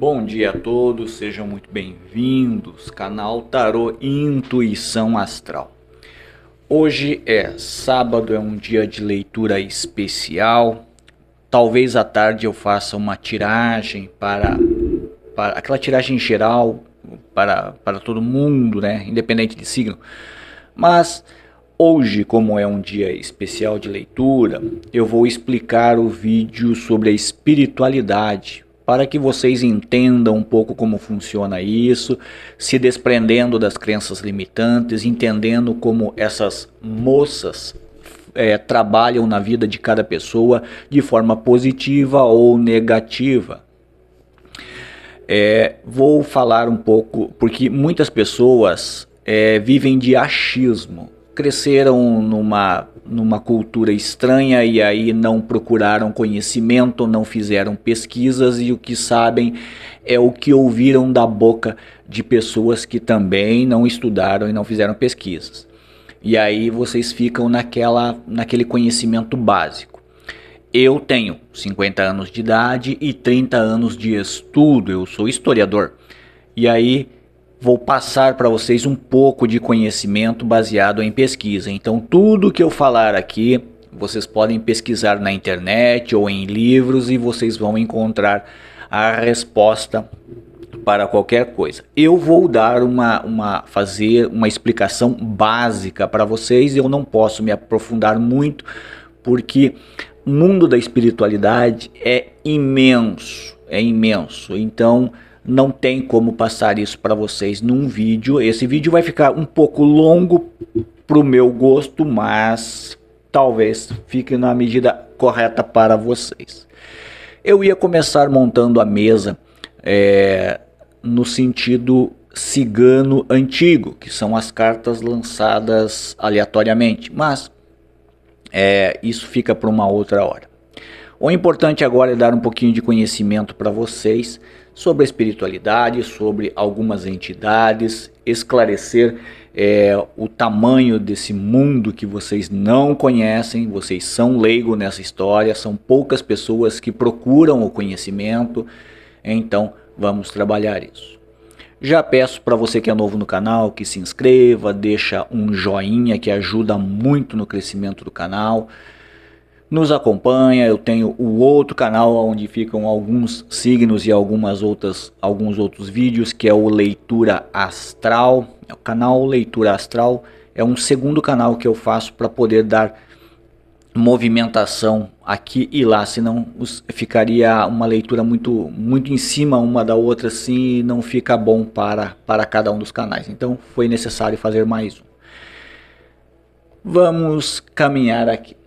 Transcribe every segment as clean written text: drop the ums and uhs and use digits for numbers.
Bom dia a todos, sejam muito bem-vindos, canal Tarô Intuição Astral. Hoje é sábado, é um dia de leitura especial. Talvez à tarde eu faça uma tiragem para aquela tiragem geral para todo mundo, né? Independente de signo. Mas hoje, como é um dia especial de leitura, eu vou explicar o vídeo sobre a espiritualidade, para que vocês entendam um pouco como funciona isso, se desprendendo das crenças limitantes, entendendo como essas moças trabalham na vida de cada pessoa de forma positiva ou negativa. Vou falar um pouco, porque muitas pessoas vivem de achismo, cresceram numa cultura estranha e aí não procuraram conhecimento, não fizeram pesquisas e o que sabem é o que ouviram da boca de pessoas que também não estudaram e não fizeram pesquisas. E aí vocês ficam naquele conhecimento básico. Eu tenho 50 anos de idade e 30 anos de estudo, eu sou historiador. E aí vou passar para vocês um pouco de conhecimento baseado em pesquisa. Então tudo que eu falar aqui, vocês podem pesquisar na internet ou em livros e vocês vão encontrar a resposta para qualquer coisa. Eu vou dar fazer uma explicação básica para vocês. Eu não posso me aprofundar muito porque o mundo da espiritualidade é imenso, então não tem como passar isso para vocês num vídeo. Esse vídeo vai ficar um pouco longo para o meu gosto, mas talvez fique na medida correta para vocês. Eu ia começar montando a mesa no sentido cigano antigo, que são as cartas lançadas aleatoriamente, mas isso fica para uma outra hora. O importante agora é dar um pouquinho de conhecimento para vocês sobre a espiritualidade, sobre algumas entidades, esclarecer o tamanho desse mundo que vocês não conhecem, vocês são leigos nessa história, são poucas pessoas que procuram o conhecimento, então vamos trabalhar isso. Já peço para você que é novo no canal que se inscreva, deixa um joinha que ajuda muito no crescimento do canal. Nos acompanha, eu tenho o outro canal onde ficam alguns signos e alguns outros vídeos, que é o Leitura Astral. O canal Leitura Astral é um segundo canal que eu faço para poder dar movimentação aqui e lá, senão ficaria uma leitura muito em cima uma da outra assim, e não fica bom para cada um dos canais. Então foi necessário fazer mais um. Vamos caminhar aqui.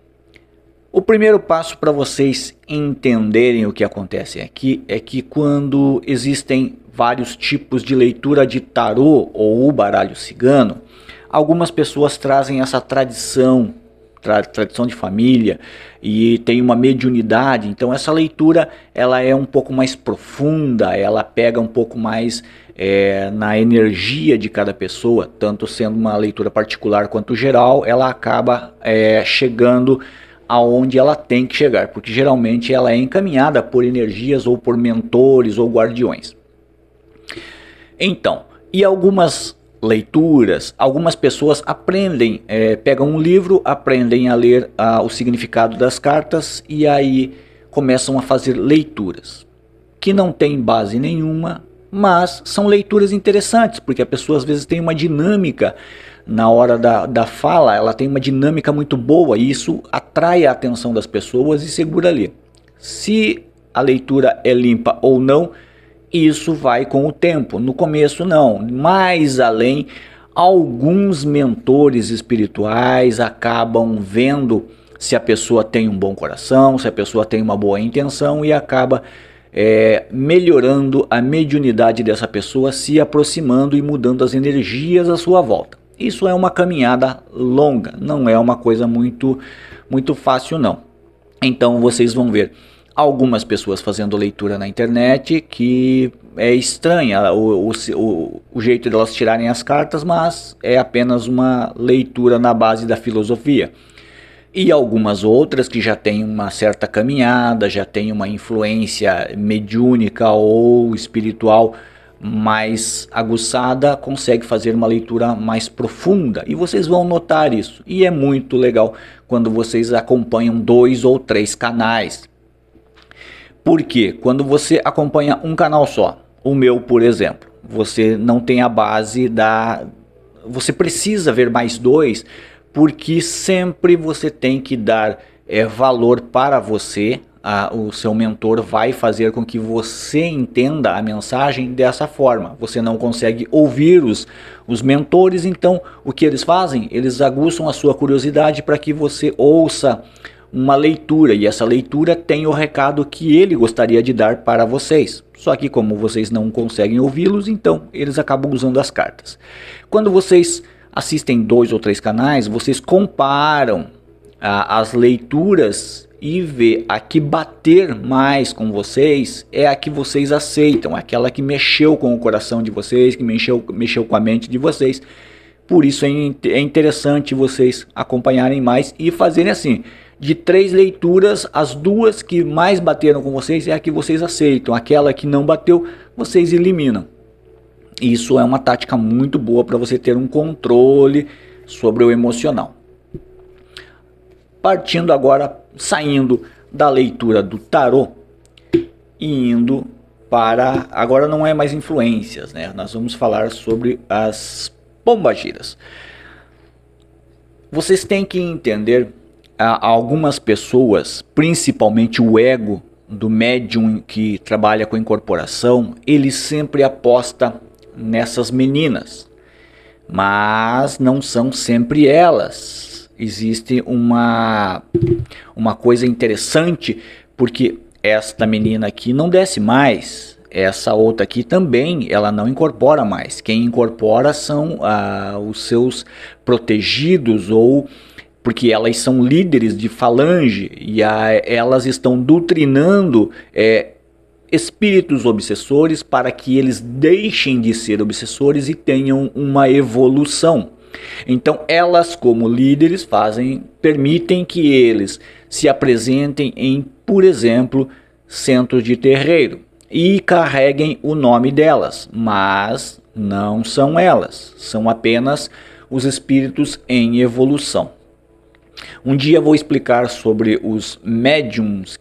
O primeiro passo para vocês entenderem o que acontece aqui é que quando existem vários tipos de leitura de tarô ou baralho cigano, algumas pessoas trazem essa tradição de família e tem uma mediunidade. Então essa leitura ela é um pouco mais profunda, ela pega um pouco mais na energia de cada pessoa, tanto sendo uma leitura particular quanto geral, ela acaba chegando aonde ela tem que chegar, porque geralmente ela é encaminhada por energias ou por mentores ou guardiões. Então, e algumas leituras, algumas pessoas aprendem, pegam um livro, aprendem a ler o significado das cartas e aí começam a fazer leituras, que não tem base nenhuma, mas são leituras interessantes, porque a pessoa às vezes tem uma dinâmica na hora da fala, ela tem uma dinâmica muito boa e isso atrai a atenção das pessoas e segura ali. Se a leitura é limpa ou não, isso vai com o tempo. No começo não, mais além, alguns mentores espirituais acabam vendo se a pessoa tem um bom coração, se a pessoa tem uma boa intenção e acaba melhorando a mediunidade dessa pessoa, se aproximando e mudando as energias à sua volta. Isso é uma caminhada longa, não é uma coisa muito fácil não. Então vocês vão ver algumas pessoas fazendo leitura na internet que é estranha o jeito de elas tirarem as cartas, mas é apenas uma leitura na base da filosofia. E algumas outras que já têm uma certa caminhada, já têm uma influência mediúnica ou espiritual mais aguçada, consegue fazer uma leitura mais profunda. E vocês vão notar isso. E é muito legal quando vocês acompanham 2 ou 3 canais. Por quê? Quando você acompanha um canal só, o meu, por exemplo, você não tem a base da... Você precisa ver mais 2, porque sempre você tem que dar valor para você. O seu mentor vai fazer com que você entenda a mensagem dessa forma. Você não consegue ouvir os mentores, então o que eles fazem? Eles aguçam a sua curiosidade para que você ouça uma leitura, e essa leitura tem o recado que ele gostaria de dar para vocês. Só que como vocês não conseguem ouvi-los, então eles acabam usando as cartas. Quando vocês assistem 2 ou 3 canais, vocês comparam as leituras e vê a que bater mais com vocês é a que vocês aceitam, aquela que mexeu com o coração de vocês, que mexeu com a mente de vocês. Por isso é interessante vocês acompanharem mais e fazerem assim. De 3 leituras, as 2 que mais bateram com vocês é a que vocês aceitam. Aquela que não bateu, vocês eliminam. Isso é uma tática muito boa para você ter um controle sobre o emocional. Partindo agora, saindo da leitura do tarô e indo para... Agora não é mais influências, né? Nós vamos falar sobre as pombagiras. Vocês têm que entender, algumas pessoas, principalmente o ego do médium que trabalha com incorporação, ele sempre aposta nessas meninas, mas não são sempre elas. Existe uma coisa interessante, porque esta menina aqui não desce mais, essa outra aqui também, ela não incorpora mais. Quem incorpora são os seus protegidos, ou porque elas são líderes de falange e elas estão doutrinando espíritos obsessores para que eles deixem de ser obsessores e tenham uma evolução. Então elas, como líderes, permitem que eles se apresentem em, por exemplo, centros de terreiro e carreguem o nome delas, mas não são elas, são apenas os espíritos em evolução. Um dia vou explicar sobre os médiums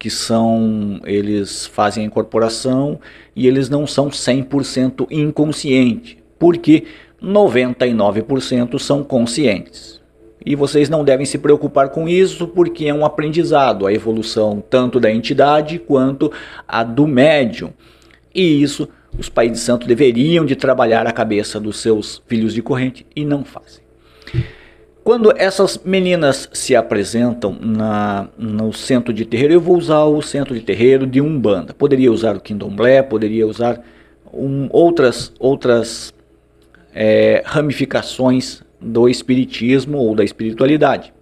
eles fazem a incorporação e eles não são 100% inconscientes, porque 99% são conscientes. E vocês não devem se preocupar com isso, porque é um aprendizado, a evolução tanto da entidade quanto a do médium. E isso os pais de santo deveriam de trabalhar a cabeça dos seus filhos de corrente e não fazem. Quando essas meninas se apresentam no centro de terreiro, eu vou usar o centro de terreiro de Umbanda. Poderia usar o Candomblé, poderia usar outras ramificações do espiritismo ou da espiritualidade.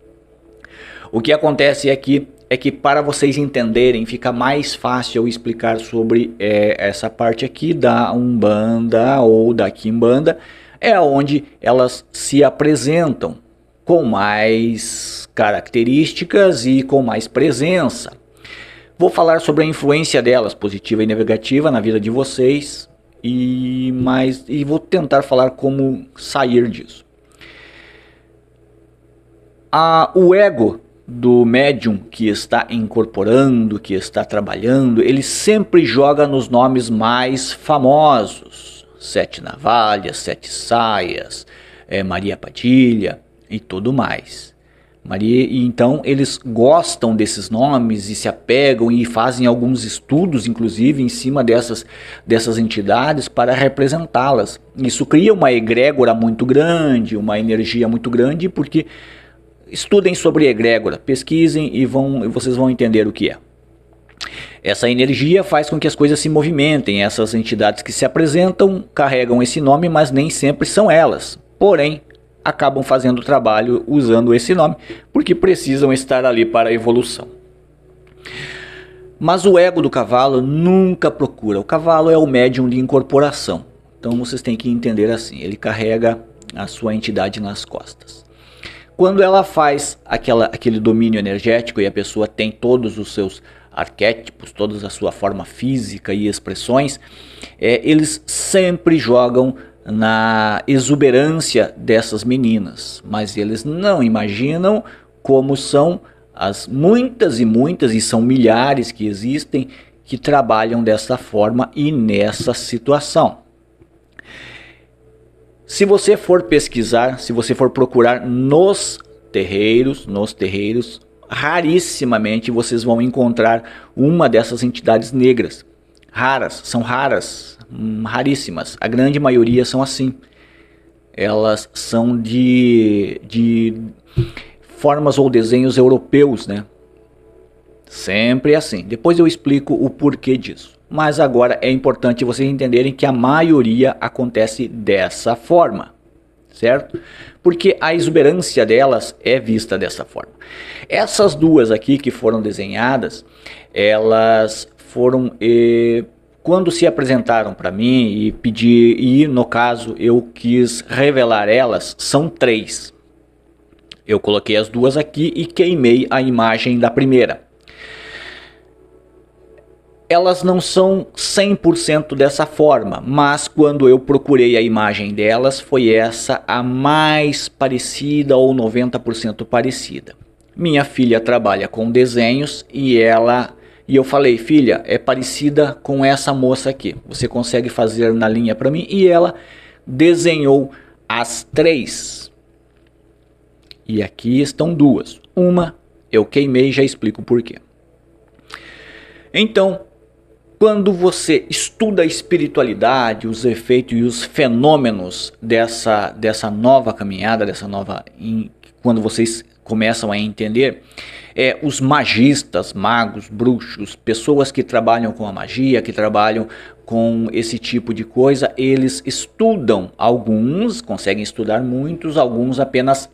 O que acontece é que para vocês entenderem, fica mais fácil eu explicar sobre essa parte aqui da Umbanda ou da Quimbanda, é onde elas se apresentam com mais características e com mais presença. Vou falar sobre a influência delas, positiva e negativa, na vida de vocês, e vou tentar falar como sair disso. O ego do médium que está incorporando, que está trabalhando, ele sempre joga nos nomes mais famosos. 7 Navalhas, 7 Saias, Maria Padilha e tudo mais. Então eles gostam desses nomes e se apegam e fazem alguns estudos, inclusive, em cima dessas entidades para representá-las. Isso cria uma egrégora muito grande, uma energia muito grande, porque estudem sobre egrégora, pesquisem e vocês vão entender o que é. Essa energia faz com que as coisas se movimentem. Essas entidades que se apresentam carregam esse nome, mas nem sempre são elas. Porém, acabam fazendo o trabalho usando esse nome, porque precisam estar ali para a evolução. Mas o ego do cavalo nunca procura. O cavalo é o médium de incorporação. Então vocês têm que entender assim, ele carrega a sua entidade nas costas. quando ela faz aquele domínio energético e a pessoa tem todos os seus arquétipos, toda a sua forma física e expressões, eles sempre jogam na exuberância dessas meninas, mas eles não imaginam como são as muitas e muitas, e são milhares que existem, que trabalham dessa forma e nessa situação. Se você for pesquisar, se você for procurar nos terreiros, rarissimamente vocês vão encontrar uma dessas entidades negras. São raras, raríssimas. A grande maioria são assim. Elas são de formas ou desenhos europeus, né? Sempre assim. Depois eu explico o porquê disso. Mas agora é importante vocês entenderem que a maioria acontece dessa forma, certo? Porque a exuberância delas é vista dessa forma. Essas duas aqui que foram desenhadas, elas foram, quando se apresentaram para mim e no caso eu quis revelar elas, são 3. Eu coloquei as duas aqui e queimei a imagem da primeira. Elas não são 100% dessa forma, mas quando eu procurei a imagem delas, foi essa a mais parecida ou 90% parecida. Minha filha trabalha com desenhos e eu falei, filha, é parecida com essa moça aqui. Você consegue fazer na linha para mim? E ela desenhou as 3. E aqui estão 2. Uma eu queimei, já explico por quê. Então, quando você estuda a espiritualidade, os efeitos e os fenômenos dessa nova caminhada, quando vocês começam a entender, os magistas, magos, bruxos, pessoas que trabalham com a magia, que trabalham com esse tipo de coisa, eles estudam, alguns conseguem estudar muitos, alguns apenas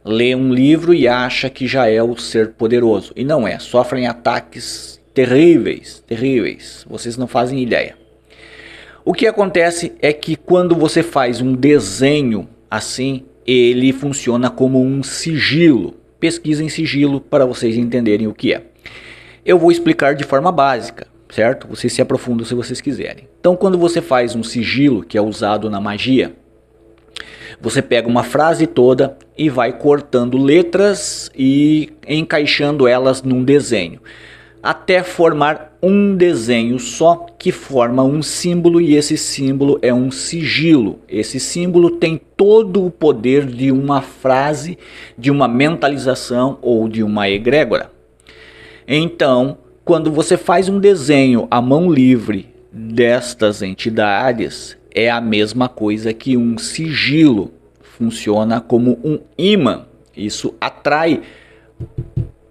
lê um livro e acha que já é o ser poderoso. E não é, sofrem ataques terríveis, terríveis. Vocês não fazem ideia. O que acontece é que quando você faz um desenho assim, ele funciona como um sigilo. Pesquisem sigilo para vocês entenderem o que é. Eu vou explicar de forma básica, certo? Vocês se aprofundam se vocês quiserem. Então, quando você faz um sigilo, que é usado na magia, você pega uma frase toda e vai cortando letras e encaixando elas num desenho, até formar um desenho só que forma um símbolo, e esse símbolo é um sigilo. Esse símbolo tem todo o poder de uma frase, de uma mentalização ou de uma egrégora. Então, quando você faz um desenho à mão livre destas entidades, é a mesma coisa que um sigilo. Funciona como um imã. Isso atrai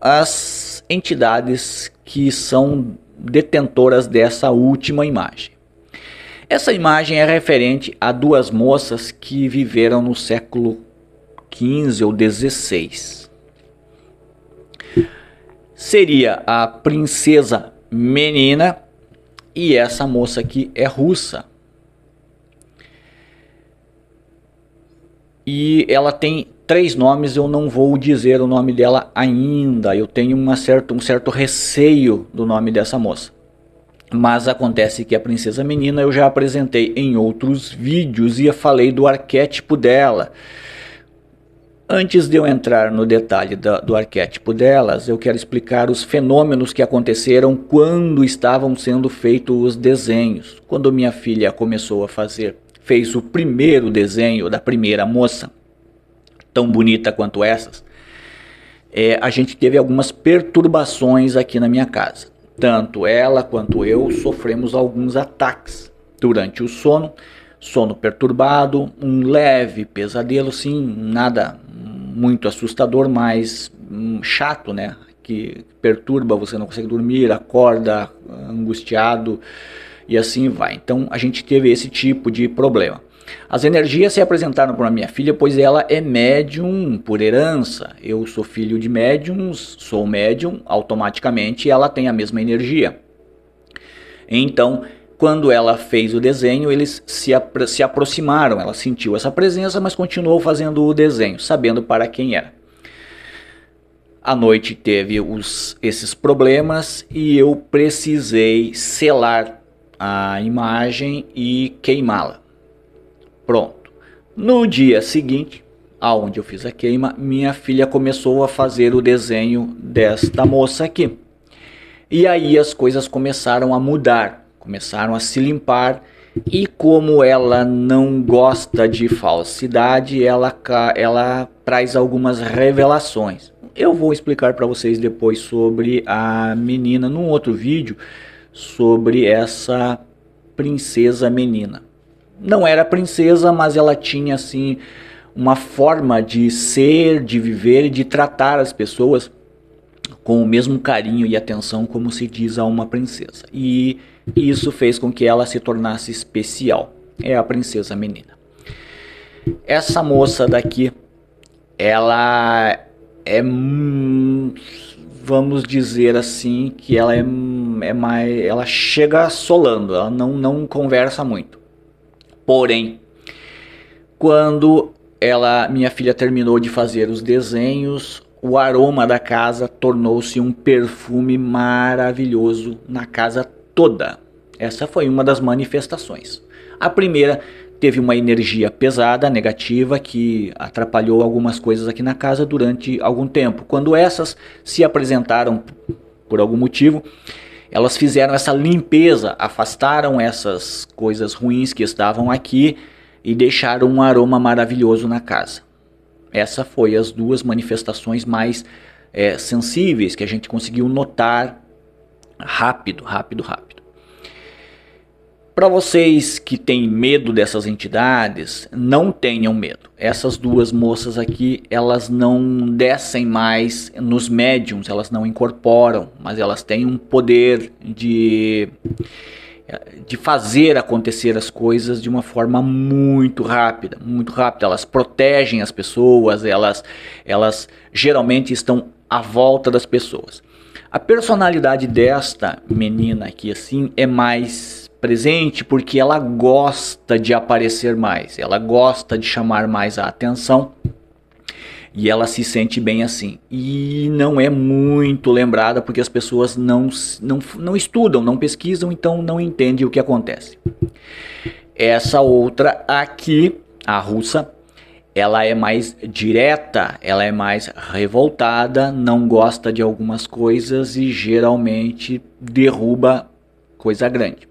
as entidades que são detentoras dessa última imagem. Essa imagem é referente a 2 moças que viveram no século XV ou XVI. Seria a princesa Menina e essa moça aqui é russa. E ela tem 3 nomes, eu não vou dizer o nome dela ainda. Eu tenho um certo receio do nome dessa moça. Mas acontece que a princesa Menina eu já apresentei em outros vídeos e eu falei do arquétipo dela. Antes de eu entrar no detalhe do arquétipo delas, eu quero explicar os fenômenos que aconteceram quando estavam sendo feitos os desenhos. Quando minha filha começou a fez o primeiro desenho da primeira moça, tão bonita quanto essas, a gente teve algumas perturbações aqui na minha casa. Tanto ela quanto eu sofremos alguns ataques durante o sono perturbado, um leve pesadelo, sim, nada muito assustador, mas chato, né? Que perturba, você não consegue dormir, acorda angustiado e assim vai. Então a gente teve esse tipo de problema. As energias se apresentaram para minha filha, pois ela é médium por herança. Eu sou filho de médiums, sou médium, automaticamente ela tem a mesma energia. Então, Quando ela fez o desenho, eles se aproximaram, ela sentiu essa presença, mas continuou fazendo o desenho, sabendo para quem era. À noite teve esses problemas e eu precisei selar a imagem e queimá-la. Pronto. No dia seguinte, aonde eu fiz a queima, minha filha começou a fazer o desenho desta moça aqui. E aí as coisas começaram a mudar, começaram a se limpar. E como ela não gosta de falsidade, ela traz algumas revelações. Eu vou explicar para vocês depois sobre a menina num outro vídeo, sobre essa princesa menina. Não era princesa, mas ela tinha assim uma forma de ser, de viver e de tratar as pessoas com o mesmo carinho e atenção como se diz a uma princesa. E isso fez com que ela se tornasse especial. É a princesa menina. Essa moça daqui, ela é, vamos dizer assim, que ela ela chega solando, ela não conversa muito. Porém, quando minha filha terminou de fazer os desenhos, o aroma da casa tornou-se um perfume maravilhoso na casa toda. Essa foi uma das manifestações. A primeira teve uma energia pesada, negativa, que atrapalhou algumas coisas aqui na casa durante algum tempo. Quando essas se apresentaram por algum motivo, elas fizeram essa limpeza, afastaram essas coisas ruins que estavam aqui e deixaram um aroma maravilhoso na casa. Essa foi as duas manifestações mais sensíveis que a gente conseguiu notar rápido. Para vocês que têm medo dessas entidades, não tenham medo. Essas duas moças aqui, elas não descem mais nos médiums, elas não incorporam, mas elas têm um poder de fazer acontecer as coisas de uma forma muito rápida, muito rápida. Elas protegem as pessoas, elas geralmente estão à volta das pessoas. A personalidade desta menina aqui assim é mais presente porque ela gosta de aparecer mais, ela gosta de chamar mais a atenção e ela se sente bem assim. E não é muito lembrada porque as pessoas não estudam, não pesquisam, então não entendem o que acontece. Essa outra aqui, a russa, ela é mais direta, ela é mais revoltada, não gosta de algumas coisas e geralmente derruba coisa grande.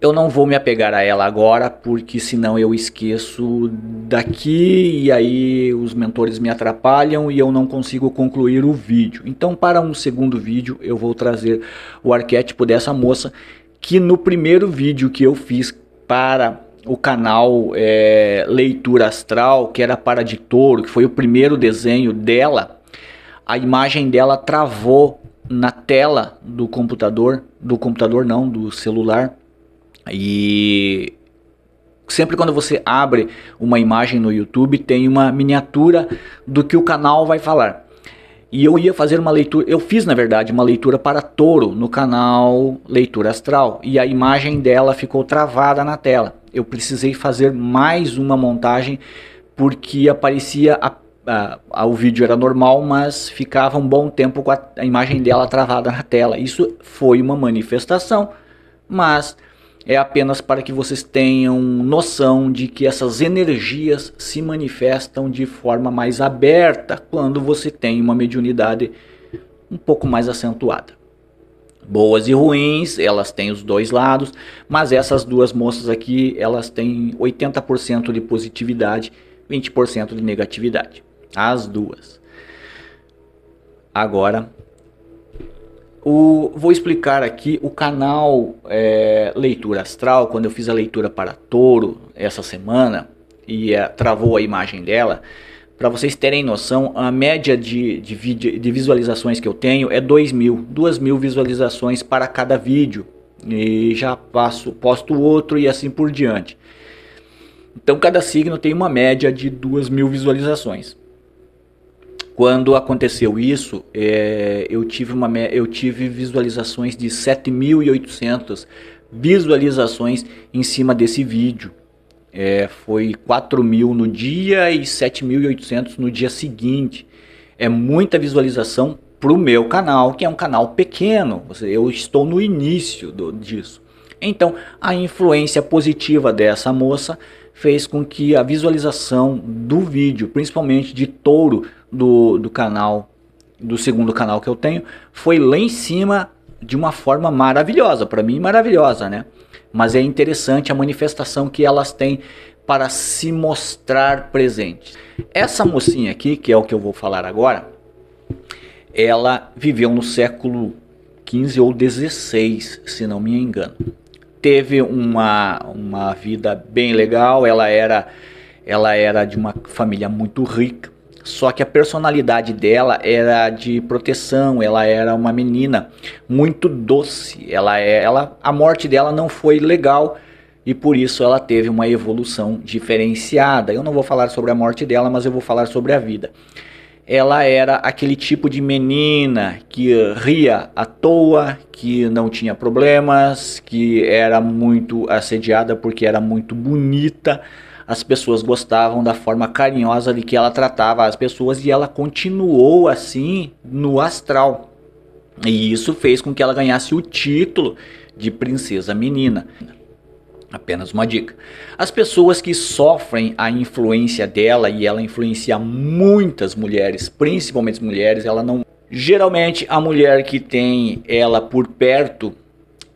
Eu não vou me apegar a ela agora, porque senão eu esqueço daqui e aí os mentores me atrapalham e eu não consigo concluir o vídeo. Então, para um segundo vídeo, eu vou trazer o arquétipo dessa moça, que no primeiro vídeo que eu fiz para o canal Leitura Astral, que era para de touro, que foi o primeiro desenho dela, a imagem dela travou na tela do computador, do celular. E sempre quando você abre uma imagem no YouTube tem uma miniatura do que o canal vai falar. E eu ia fazer uma leitura, eu fiz na verdade uma leitura para touro no canal Leitura Astral e a imagem dela ficou travada na tela. Eu precisei fazer mais uma montagem porque aparecia o vídeo era normal, mas ficava um bom tempo com a imagem dela travada na tela. Isso foi uma manifestação, mas é apenas para que vocês tenham noção de que essas energias se manifestam de forma mais aberta quando você tem uma mediunidade um pouco mais acentuada. Boas e ruins, elas têm os dois lados, mas essas duas moças aqui, elas têm 80% de positividade, 20% de negatividade. As duas. Agora, vou explicar aqui o canal Leitura Astral. Quando eu fiz a leitura para touro essa semana e travou a imagem dela, para vocês terem noção, a média de visualizações que eu tenho é 2.000 visualizações para cada vídeo, e já posto outro e assim por diante. Então cada signo tem uma média de 2.000 visualizações. Quando aconteceu isso, eu tive visualizações de 7.800 visualizações em cima desse vídeo. Foi 4.000 no dia e 7.800 no dia seguinte. É muita visualização para o meu canal, que é um canal pequeno. Eu estou no início disso. Então, a influência positiva dessa moça fez com que a visualização do vídeo, principalmente de touro do canal, do segundo canal que eu tenho, foi lá em cima de uma forma maravilhosa, para mim maravilhosa, né? Mas é interessante a manifestação que elas têm para se mostrar presentes. Essa mocinha aqui, que é o que eu vou falar agora, ela viveu no século XV ou XVI, se não me engano. Teve uma vida bem legal, ela era de uma família muito rica, só que a personalidade dela era de proteção, ela era uma menina muito doce, a morte dela não foi legal e por isso ela teve uma evolução diferenciada. Eu não vou falar sobre a morte dela, mas eu vou falar sobre a vida. Ela era aquele tipo de menina que ria à toa, que não tinha problemas, que era muito assediada porque era muito bonita. As pessoas gostavam da forma carinhosa de que ela tratava as pessoas e ela continuou assim no astral. E isso fez com que ela ganhasse o título de princesa menina. Apenas uma dica. As pessoas que sofrem a influência dela, e ela influencia muitas mulheres, principalmente mulheres, ela não... Geralmente a mulher que tem ela por perto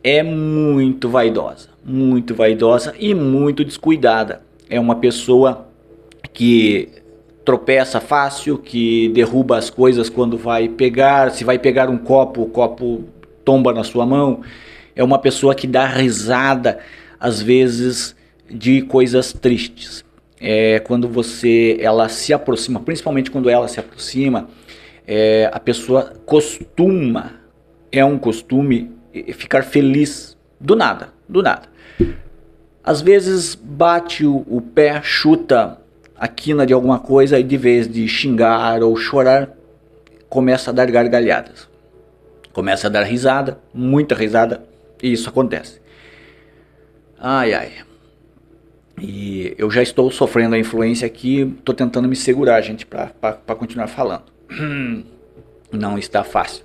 é muito vaidosa e muito descuidada. É uma pessoa que tropeça fácil, que derruba as coisas quando vai pegar. Se vai pegar um copo, o copo tomba na sua mão. É uma pessoa que dá risada às vezes de coisas tristes. Quando ela se aproxima, principalmente quando ela se aproxima, a pessoa é um costume ficar feliz do nada. Às vezes bate o pé, chuta a quina de alguma coisa e de vez de xingar ou chorar, começa a dar gargalhadas. Começa a dar risada, muita risada, e isso acontece. Ai. E eu já estou sofrendo a influência aqui, estou tentando me segurar, gente, para continuar falando. Não está fácil.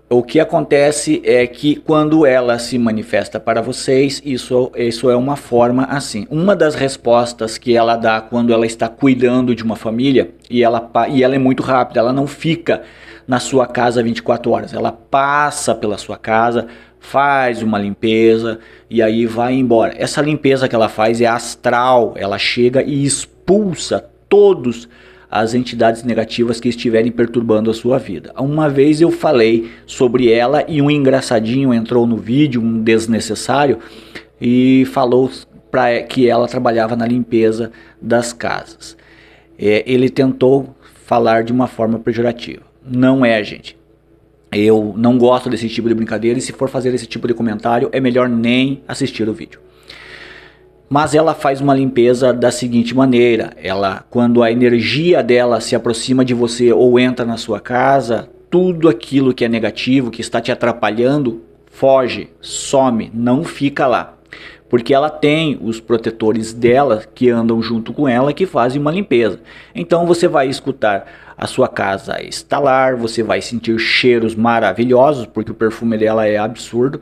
O que acontece é que quando ela se manifesta para vocês, isso é uma forma assim. Uma das respostas que ela dá quando ela está cuidando de uma família, e ela é muito rápida, ela não fica na sua casa 24 horas, ela passa pela sua casa, faz uma limpeza e aí vai embora. Essa limpeza que ela faz é astral, ela chega e expulsa todas as entidades negativas que estiverem perturbando a sua vida. Uma vez eu falei sobre ela e um engraçadinho entrou no vídeo, um desnecessário, e falou que ela trabalhava na limpeza das casas. Ele tentou falar de uma forma pejorativa. Não é, gente. Eu não gosto desse tipo de brincadeira e se for fazer esse tipo de comentário é melhor nem assistir o vídeo. Mas ela faz uma limpeza da seguinte maneira: quando a energia dela se aproxima de você ou entra na sua casa, tudo aquilo que é negativo, que está te atrapalhando, foge, some, não fica lá. Porque ela tem os protetores dela que andam junto com ela, que fazem uma limpeza. Então você vai escutar a sua casa estalar, você vai sentir cheiros maravilhosos, porque o perfume dela é absurdo,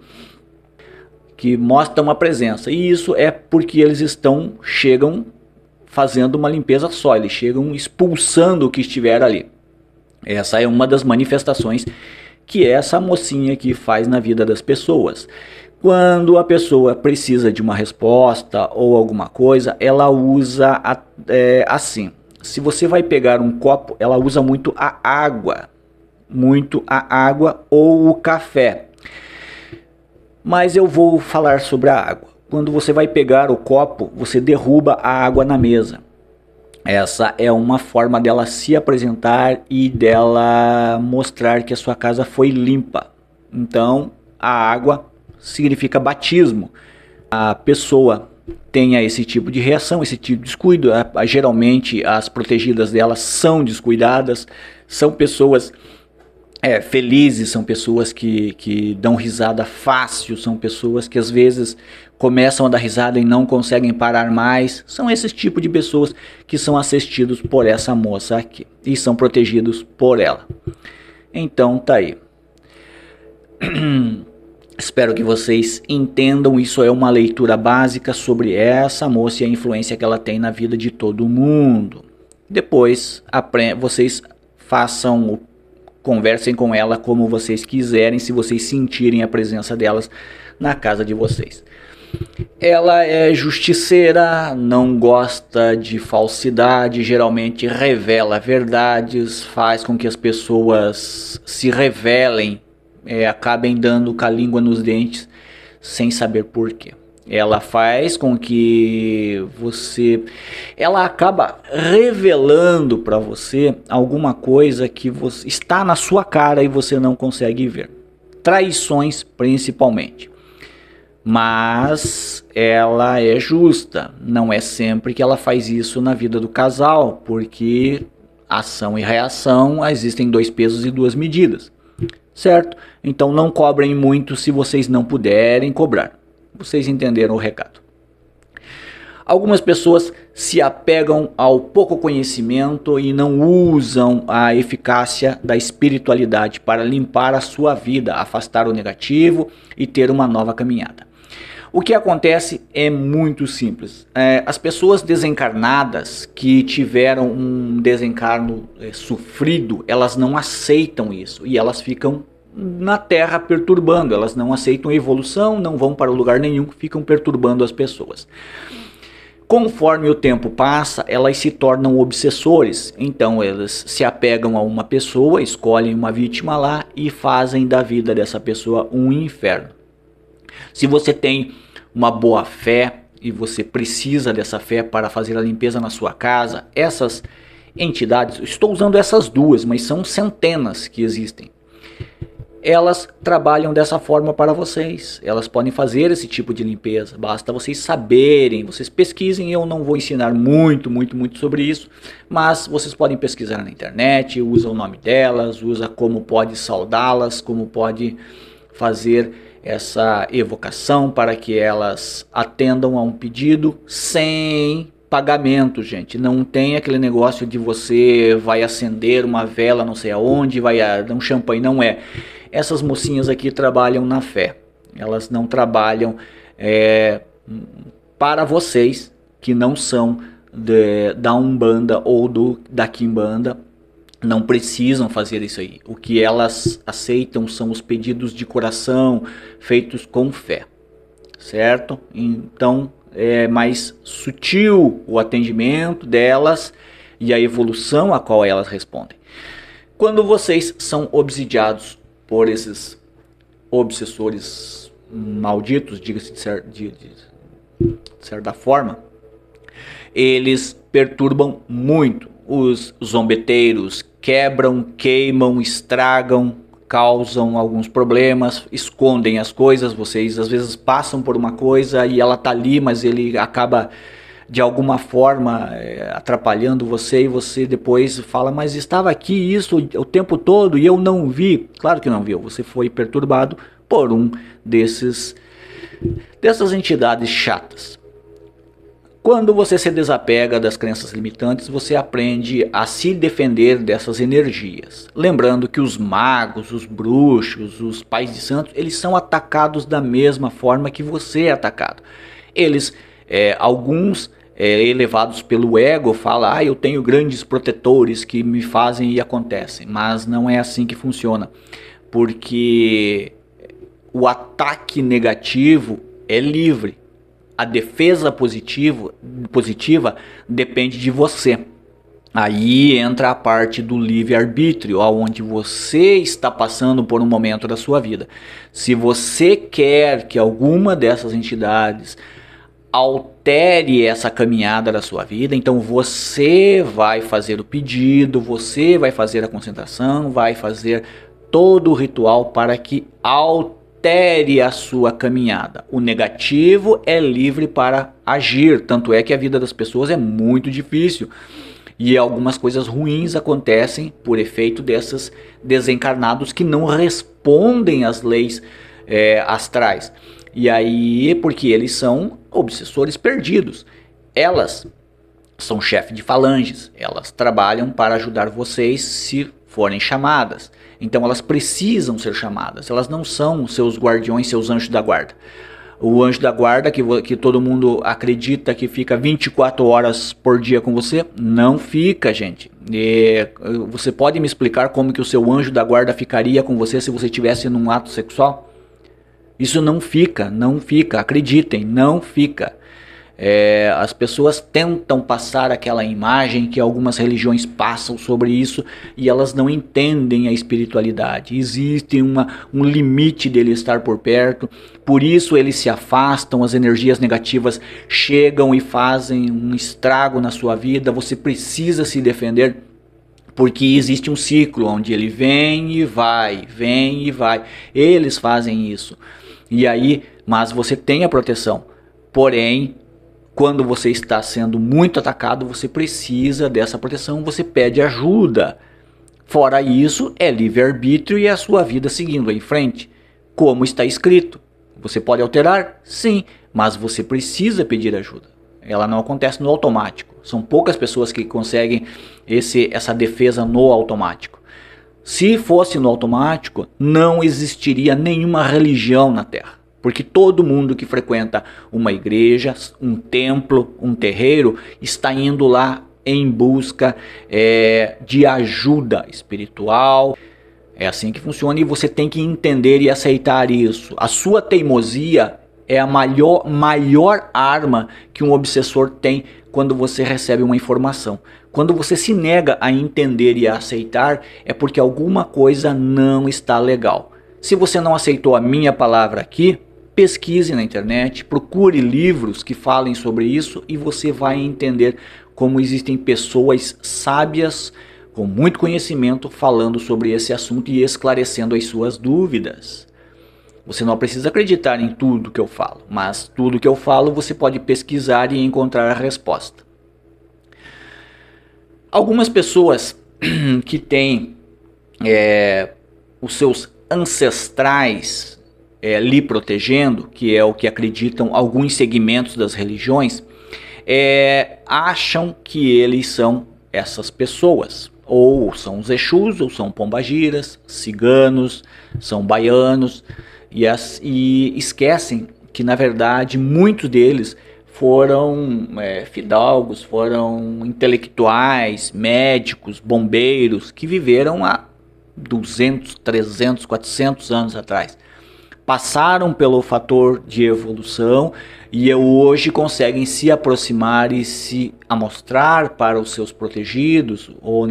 que mostra uma presença. E isso é porque eles chegam fazendo uma limpeza só, eles chegam expulsando o que estiver ali. Essa é uma das manifestações que essa mocinha aqui faz na vida das pessoas. Quando a pessoa precisa de uma resposta ou alguma coisa, ela usa assim. Se você vai pegar um copo, ela usa muito a água ou o café. Mas eu vou falar sobre a água. Quando você vai pegar o copo, você derruba a água na mesa. Essa é uma forma dela se apresentar e dela mostrar que a sua casa foi limpa. Então, a água significa batismo. A pessoa tenha esse tipo de reação, esse tipo de descuido. Geralmente as protegidas delas são descuidadas, são pessoas felizes, são pessoas que dão risada fácil, são pessoas que às vezes começam a dar risada e não conseguem parar mais. São esses tipos de pessoas que são assistidos por essa moça aqui e são protegidos por ela. Então tá aí. Espero que vocês entendam, isso é uma leitura básica sobre essa moça e a influência que ela tem na vida de todo mundo. Depois vocês conversem com ela como vocês quiserem, se vocês sentirem a presença delas na casa de vocês. Ela é justiceira, não gosta de falsidade, geralmente revela verdades, faz com que as pessoas se revelem, acabem dando com a língua nos dentes sem saber porquê. Ela faz com que ela acaba revelando para você alguma coisa que está na sua cara e você não consegue ver. Traições principalmente. Mas ela é justa, não é sempre que ela faz isso na vida do casal, porque ação e reação existem 2 pesos e 2 medidas, certo? Então não cobrem muito se vocês não puderem cobrar. Vocês entenderam o recado. Algumas pessoas se apegam ao pouco conhecimento e não usam a eficácia da espiritualidade para limpar a sua vida, afastar o negativo e ter uma nova caminhada. O que acontece é muito simples. As pessoas desencarnadas que tiveram um desencarno sofrido, elas não aceitam isso e elas ficam na Terra perturbando. Elas não aceitam a evolução, não vão para lugar nenhum, ficam perturbando as pessoas. Conforme o tempo passa, elas se tornam obsessores. Então elas se apegam a uma pessoa, escolhem uma vítima lá e fazem da vida dessa pessoa um inferno. Se você tem uma boa fé e você precisa dessa fé para fazer a limpeza na sua casa, essas entidades, estou usando essas 2, mas são centenas que existem. Elas trabalham dessa forma para vocês. Elas podem fazer esse tipo de limpeza. Basta vocês saberem, vocês pesquisem. Eu não vou ensinar muito sobre isso, mas vocês podem pesquisar na internet, usa o nome delas, usa como pode saudá-las, como pode fazer essa evocação para que elas atendam a um pedido sem pagamento, gente. Não tem aquele negócio de você vai acender uma vela não sei aonde, vai dar um champanhe, não é. Essas mocinhas aqui trabalham na fé. Elas não trabalham para vocês que não são da Umbanda ou da Quimbanda. Não precisam fazer isso aí. O que elas aceitam são os pedidos de coração feitos com fé, certo? Então é mais sutil o atendimento delas e a evolução a qual elas respondem. Quando vocês são obsidiados por esses obsessores malditos, diga-se de certa forma, eles perturbam muito. Os zombeteiros quebram, queimam, estragam, causam alguns problemas, escondem as coisas. Vocês às vezes passam por uma coisa e ela tá ali, mas ele acaba de alguma forma atrapalhando você e você depois fala, mas estava aqui isso o tempo todo e eu não vi. Claro que não viu, você foi perturbado por um dessas entidades chatas. Quando você se desapega das crenças limitantes, você aprende a se defender dessas energias. Lembrando que os magos, os bruxos, os pais de santos, eles são atacados da mesma forma que você é atacado. Eles, alguns elevados pelo ego, falam, eu tenho grandes protetores que me fazem e acontecem. Mas não é assim que funciona. Porque o ataque negativo é livre. A defesa positiva depende de você. Aí entra a parte do livre-arbítrio, onde você está passando por um momento da sua vida. Se você quer que alguma dessas entidades altere essa caminhada da sua vida, então você vai fazer o pedido, você vai fazer a concentração, vai fazer todo o ritual para que altere altere a sua caminhada. O negativo é livre para agir, tanto é que a vida das pessoas é muito difícil. E algumas coisas ruins acontecem por efeito desses desencarnados que não respondem às leis astrais. E aí, porque eles são obsessores perdidos. Elas são chefe de falanges, elas trabalham para ajudar vocês se forem chamadas. Então elas precisam ser chamadas, elas não são seus guardiões, seus anjos da guarda. O anjo da guarda, que todo mundo acredita que fica 24 horas por dia com você, não fica, gente. Você pode me explicar como que o seu anjo da guarda ficaria com você se você estivesse num ato sexual? Isso não fica, acreditem, não fica. As pessoas tentam passar aquela imagem que algumas religiões passam sobre isso e elas não entendem a espiritualidade. Existe um limite dele estar por perto, por isso eles se afastam, as energias negativas chegam e fazem um estrago na sua vida. Você precisa se defender, porque existe um ciclo onde ele vem e vai, vem e vai. Eles fazem isso. E aí, mas você tem a proteção. Porém, quando você está sendo muito atacado, você precisa dessa proteção, você pede ajuda. Fora isso, é livre-arbítrio e é a sua vida seguindo em frente, como está escrito. Você pode alterar? Sim, mas você precisa pedir ajuda. Ela não acontece no automático. São poucas pessoas que conseguem essa defesa no automático. Se fosse no automático, não existiria nenhuma religião na Terra. Porque todo mundo que frequenta uma igreja, um templo, um terreiro, está indo lá em busca de ajuda espiritual. É assim que funciona e você tem que entender e aceitar isso. A sua teimosia é a maior arma que um obsessor tem quando você recebe uma informação. Quando você se nega a entender e a aceitar, é porque alguma coisa não está legal. Se você não aceitou a minha palavra aqui, pesquise na internet, procure livros que falem sobre isso e você vai entender como existem pessoas sábias com muito conhecimento falando sobre esse assunto e esclarecendo as suas dúvidas. Você não precisa acreditar em tudo que eu falo, mas tudo que eu falo você pode pesquisar e encontrar a resposta. Algumas pessoas que têm os seus ancestrais lhe protegendo, que é o que acreditam alguns segmentos das religiões, acham que eles são essas pessoas, ou são os Exus, ou são pombagiras, ciganos, são baianos, e esquecem que na verdade muitos deles foram fidalgos, foram intelectuais, médicos, bombeiros, que viveram há 200, 300, 400 anos atrás. Passaram pelo fator de evolução e hoje conseguem se aproximar e se amostrar para os seus protegidos, ou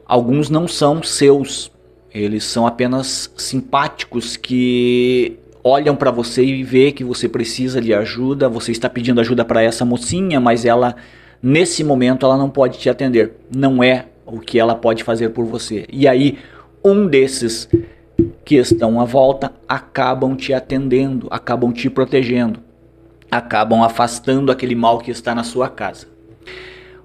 alguns não são seus, eles são apenas simpáticos que olham para você e vê que você precisa de ajuda, você está pedindo ajuda para essa mocinha, mas ela nesse momento ela não pode te atender, não é o que ela pode fazer por você. E aí um desses que estão à volta acabam te atendendo, acabam te protegendo, acabam afastando aquele mal que está na sua casa.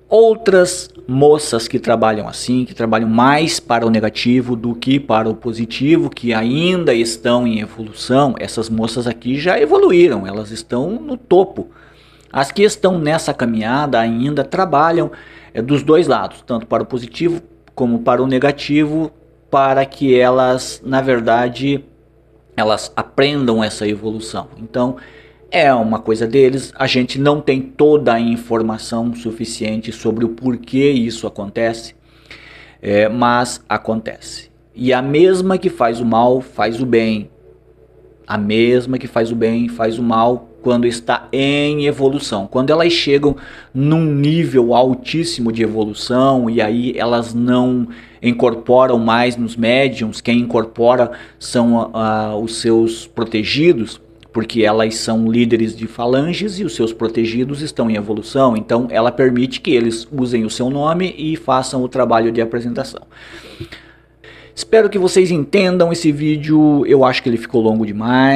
Outras moças que trabalham assim, que trabalham mais para o negativo do que para o positivo, que ainda estão em evolução, essas moças aqui já evoluíram, elas estão no topo. As que estão nessa caminhada ainda trabalham dos dois lados, tanto para o positivo como para o negativo, para que elas, na verdade, elas aprendam essa evolução. Então, é uma coisa deles, a gente não tem toda a informação suficiente sobre o porquê isso acontece, mas acontece. E a mesma que faz o mal, faz o bem. A mesma que faz o bem, faz o mal quando está em evolução. Quando elas chegam num nível altíssimo de evolução e aí elas não incorporam mais nos médiums, quem incorpora são os seus protegidos, porque elas são líderes de falanges e os seus protegidos estão em evolução, então ela permite que eles usem o seu nome e façam o trabalho de apresentação. Espero que vocês entendam esse vídeo, eu acho que ele ficou longo demais.